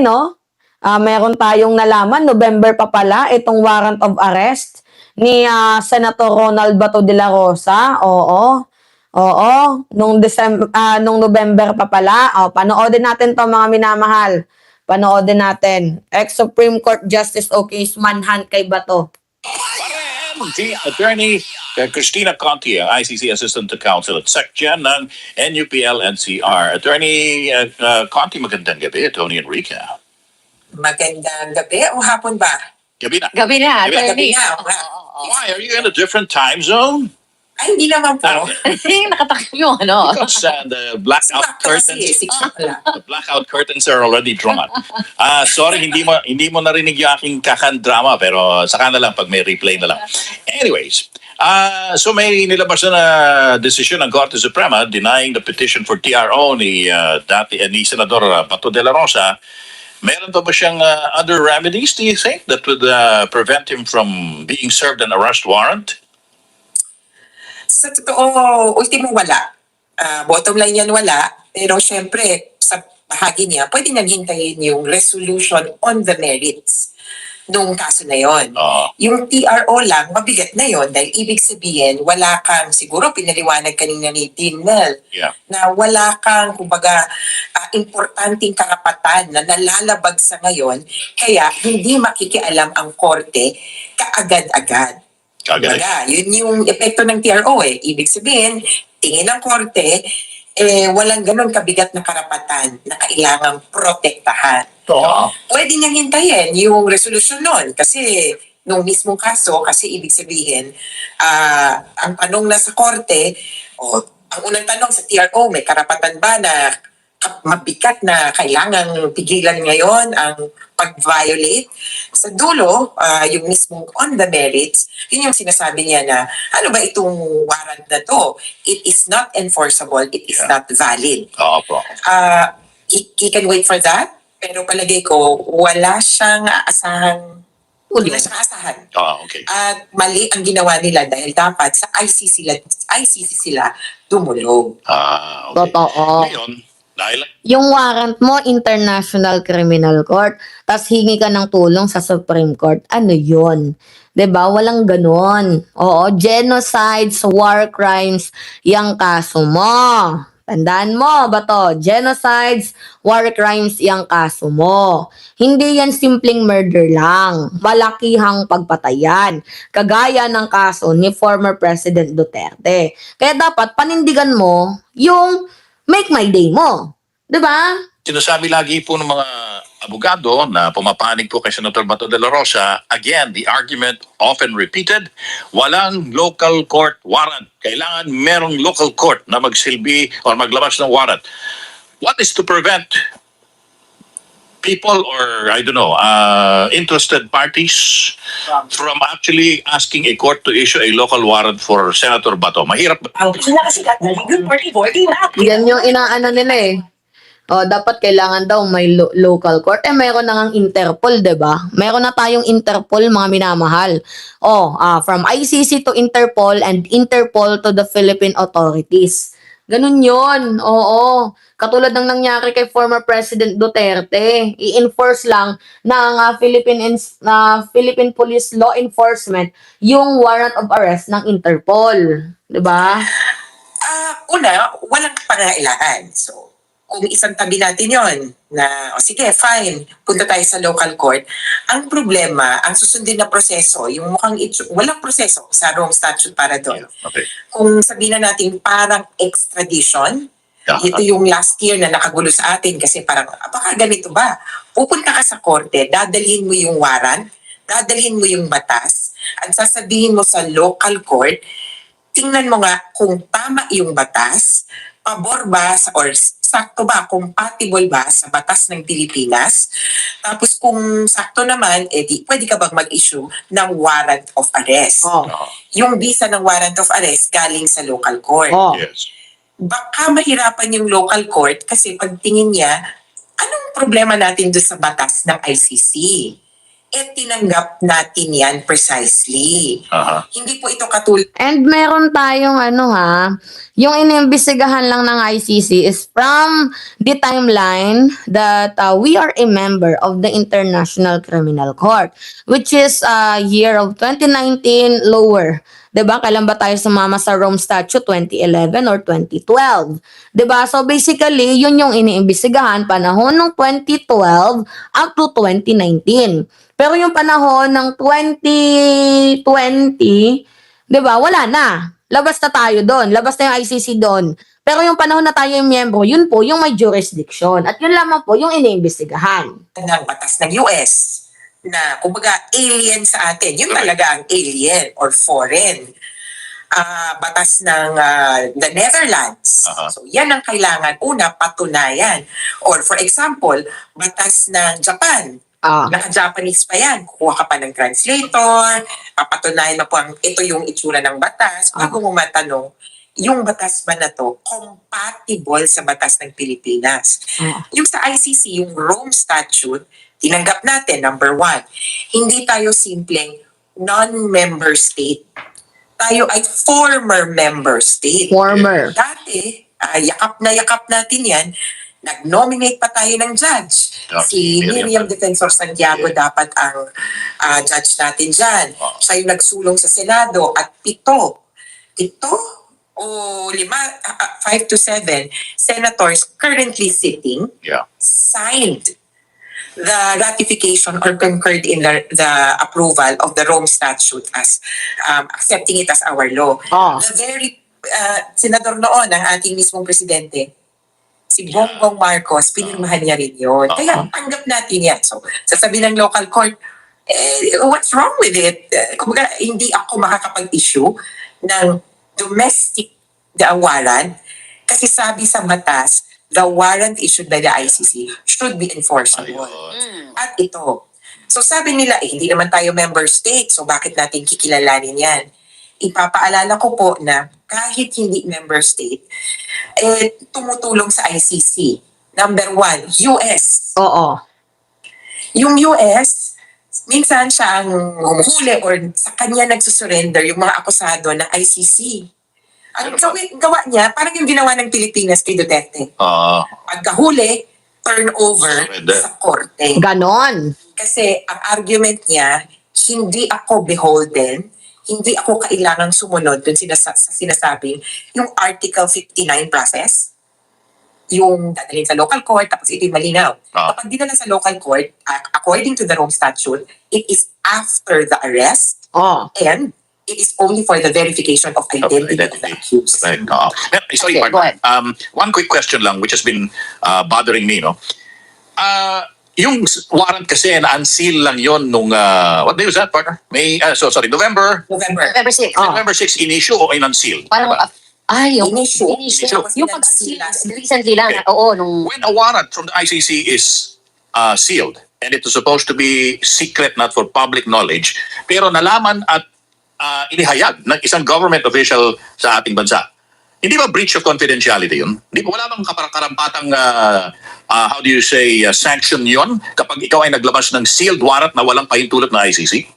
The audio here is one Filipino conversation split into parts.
No? Meron tayong nalaman, November pa pala, itong warrant of arrest ni Senator Ronald Bato de la Rosa. Oo. Oo. Nung November pa pala. Panoodin natin to mga minamahal. Panoodin natin. Ex-Supreme Court Justice O'Case manhunt kay Bato. Si Attorney Christina Conti, ICC Assistant to Counsel at SecGen ng NUPL-NCR. Attorney Conti, magandang gabi. Tony Enrique. Magandang gabi o hapon ba? Gabi na. Gabi na, Gabi na. attorney. Gabi na. Why? Are you in a different time zone? Ay, hindi naman po. Nakatakip yung ano. Because the blackout curtains... Pala. The blackout curtains are already drawn. Sorry, hindi mo narinig yung aking kakan-drama, pero saka na lang pag may replay na lang. Anyways, so may nilabas na desisyon ng Korte Suprema denying the petition for TRO ni Senador Bato de la Rosa. Meron pa ba siyang other remedies, do you think, that would prevent him from being served an arrest warrant? Sa totoo, ultimo wala. Bottom line yan wala. Pero syempre, sa bahagi niya, pwede nang hintayin yung resolution on the merits nung kaso na yon. Yung TRO lang, mabigat na yon dahil ibig sabihin, wala kang, siguro pinaliwanag kanina ni Dean Mel, na wala kang, kumbaga, importanteng karapatan na nalalabag sa ngayon, kaya hindi makikialam ang korte kaagad-agad. Kumbaga, yun yung epekto ng TRO eh. Ibig sabihin, tingin ng korte, walang ganun kabigat na karapatan na kailangang protektahan. Pwede niyang hintayin yung resolusyon nun kasi nung mismong kaso, kasi ibig sabihin, ang tanong na sa korte, ang unang tanong sa TRO, may karapatan ba na mabigat na kailangang pigilan ngayon ang pag-violate? Sa dulo, yung mismong on the merits, yun yung sinasabi niya na, ano ba itong warrant na to? It is not enforceable, it is not valid. He can wait for that, pero palagay ko, wala siyang aasahang wala siyang asahan. Okay. At mali ang ginawa nila dahil dapat sa ICC sila dumulog. Okay. Totoo. Ngayon, dahil Yung warrant mo, International Criminal Court, tas hingi ka ng tulong sa Supreme Court, ano yun? 'Di ba? Walang ganon. Oo, genocides, war crimes, yung kaso mo. Tandaan mo ba to? Genocides, war crimes, yung kaso mo. Hindi yan simpleng murder lang. Malakihang pagpatayan. Kagaya ng kaso ni former President Duterte. Kaya dapat panindigan mo yung make my day mo. 'Di ba? sinasabi lagi po ng mga abogado na pumapanig po kay Senator Bato de la Rosa, again, the argument often repeated, walang local court warrant. Kailangan merong local court na magsilbi or maglabas ng warrant. What is to prevent people or, I don't know, interested parties from actually asking a court to issue a local warrant for Senator Bato? Mahirap ba? Ang pinakasikat na legal party voting na. Yan yung inaano nila eh. Dapat kailangan daw may local court. Mayroon na ngang Interpol, 'di ba? Mayroon na tayong Interpol, mga minamahal. From ICC to Interpol and Interpol to the Philippine authorities. Ganun 'yon. Oo. Katulad ng nangyari kay former President Duterte, i-enforce lang ng Philippine Police Law Enforcement yung warrant of arrest ng Interpol, 'di ba? Una, walang pangailangan. So, kung isang tabi natin yon na, sige, fine, punta tayo sa local court. Ang problema, ang susundin na proseso, yung mukhang walang proseso sa wrong statute para doon. Okay. Kung sabihin na natin parang extradition, ito yung last year na nakagulo sa atin kasi parang, baka ganito ba? Pupunta ka sa korte, dadalhin mo yung warrant, dadalhin mo yung batas, at sasabihin mo sa local court, tingnan mo nga kung tama yung batas, pabor ba or sakto ba, compatible ba sa batas ng Pilipinas? Tapos kung sakto naman, pwede ka bang mag-issue ng warrant of arrest? Yung visa ng warrant of arrest galing sa local court. Yes. Baka mahirapan yung local court kasi pagtingin niya, anong problema natin doon sa batas ng ICC? tinanggap natin yan precisely. Aha. Hindi po ito katulad And meron tayong yung inimbestigahan lang ng ICC is from the timeline that we are a member of the International Criminal Court, which is year of 2019 lower. 'Di ba? Kailan ba tayo sumama sa Rome Statute? 2011 or 2012? 'Di ba? So basically, yun yung iniimbestigahan panahon ng 2012 up to 2019. Pero yung panahon ng 2020, 'di ba? Wala na. Labas na tayo doon. Labas na yung ICC doon. Pero yung panahon na tayo yung miyembro, yun po yung may jurisdiction. At yun lamang po yung iniimbestigahan. ng batas ng US na kumbaga alien sa atin. Yun talaga ang alien or foreign. Batas ng the Netherlands. Aha. So yan ang kailangan. Una, patunayan. Or for example, batas ng Japan. Naka-Japanese pa yan. Kukuha ka pa ng translator, papatunayan mo po ito yung itsura ng batas. Bago mo matanong, yung batas ba na to compatible sa batas ng Pilipinas? Yung sa ICC, yung Rome Statute, tinanggap natin, number one, hindi tayo simpleng non-member state. Tayo ay former member state. Former. Dati, yakap natin yan, nag-nominate pa tayo ng judge. Si Miriam Defensor Santiago dapat ang judge natin dyan. Siya yung nagsulong sa Senado at 5 o 5 to 7 senators currently sitting Yeah. signed the ratification or concurred in the approval of the Rome Statute as accepting it as our law. The very senador noon, ang ating mismong presidente, si Bongbong Marcos, pinirmahan niya rin yun. Kaya tanggap natin yan. So, sasabihin ng local court, what's wrong with it? Kumbaga, hindi ako makakapag-issue ng domestic warrant kasi sabi sa batas, the warrant issued by the ICC should be enforceable. At ito. So sabi nila, hindi naman tayo member state, so bakit natin kikilalanin yan? Ipapaalala ko po na kahit hindi member state, tumutulong sa ICC. Number one, US. Oo. Yung US, minsan siya ang humuhuli or sa kanya nagsusurrender yung mga akusado ng ICC. Ang gawa niya, parang yung ginawa ng Pilipinas kay Duterte. Pagkahuli, turnover Surrender. sa korte. Ganon. Kasi ang argument niya, hindi ako beholden, hindi ako kailangang sumunod dun sa sinasabing yung Article 59 process, yung dadalhin sa local court, tapos ito'y malinaw. Kapag dinala sa local court, according to the Rome Statute, it is after the arrest and it is only for the verification of identity of the accused. Right. Sorry, Okay, go pardon. One quick question lang which has been bothering me, no? Yung warrant kasi na-unseal lang yon nung what day was that, partner? November November 6. November 6 in-issue o in-unseal? Parang, yung Inissue. Yung pag-unseal, recently lang, oo, nung, When a warrant from the ICC is sealed and it is supposed to be secret, not for public knowledge, pero nalaman at inihayag ng isang government official sa ating bansa, hindi ba breach of confidentiality yun? Hindi ba wala bang karampatang how do you say sanction yun kapag ikaw ay naglabas ng sealed warrant na walang pahintulot na ICC?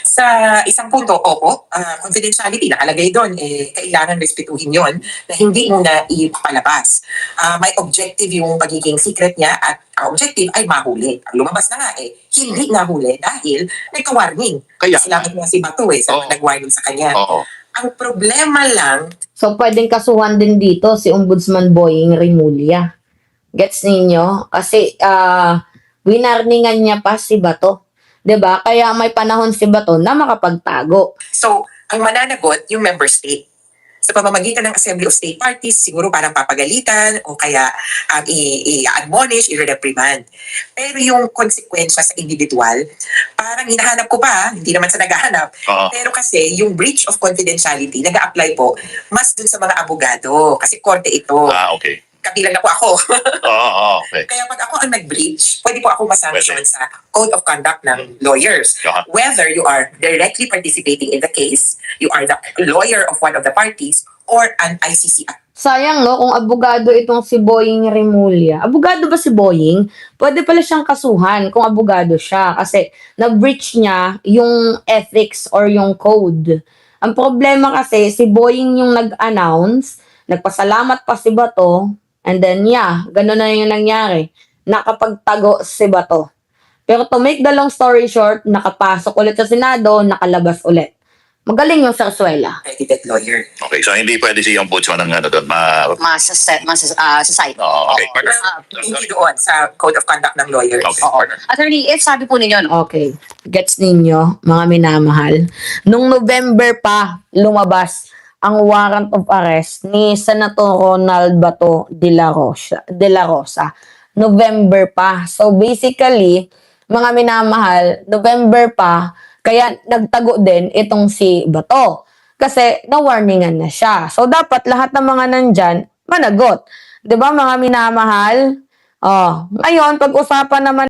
Sa isang punto, opo, confidentiality nakalagay doon, kailangan respetuhin yon na hindi mo na ipapalabas. May objective yung pagiging secret niya at ang objective ay mahuli. Lumabas na nga hindi nahuli dahil nagka-warning. Kaya Salamat nga si Bato sa nag-warning sa kanya. Oo. Ang problema lang, So, pwedeng kasuhan din dito si Ombudsman Boying Rimulya. Gets ninyo? Kasi, winarningan niya pa si Bato. 'Di ba? Kaya may panahon si Bato na makapagtago. so, ang mananagot yung member state. Sa pamamagitan ng Assembly of State Parties, siguro parang papagalitan o kaya i-admonish, i-reprimand. Pero yung konsekwensya sa individual, parang hinahanap ko pa, hindi naman sa naghahanap, pero kasi yung breach of confidentiality, nag-a-apply po mas dun sa mga abogado kasi korte ito. Okay. Kabilang na po ako. Okay. Kaya pag ako ang nag-breach, pwede po ako masanction sa Code of Conduct ng lawyers. Whether you are directly participating in the case, you are the lawyer of one of the parties, or an ICC Sayang, no? Kung abogado itong si Boying Remulla. Abogado ba si Boying? Pwede pala siyang kasuhan kung abogado siya. Kasi na-breach niya yung ethics or yung code. Ang problema kasi, si Boying yung nag-announce, nagpasalamat pa si Bato, and then ganun na yung nangyari. Nakapagtago si Bato. Pero to make the long story short, nakapasok ulit sa Senado, nakalabas ulit. Magaling yung Sarsuela. Accredited lawyer. Okay, so hindi pwede si ombudsman ng ano doon. Society. Oh, okay. Partner. Hindi doon sa Code of Conduct ng lawyers. Okay, partner. Attorney, if sabi po ninyo, no, Okay. Gets ninyo, mga minamahal. Nung November pa, lumabas ang warrant of arrest ni Senator Ronald Bato de la Rosa. November pa. So basically, mga minamahal, November pa, kaya nagtago din itong si Bato. Kasi na-warningan na siya. So dapat lahat ng mga nandyan, managot. 'Di ba mga minamahal? Oh, ngayon, pag-usapan naman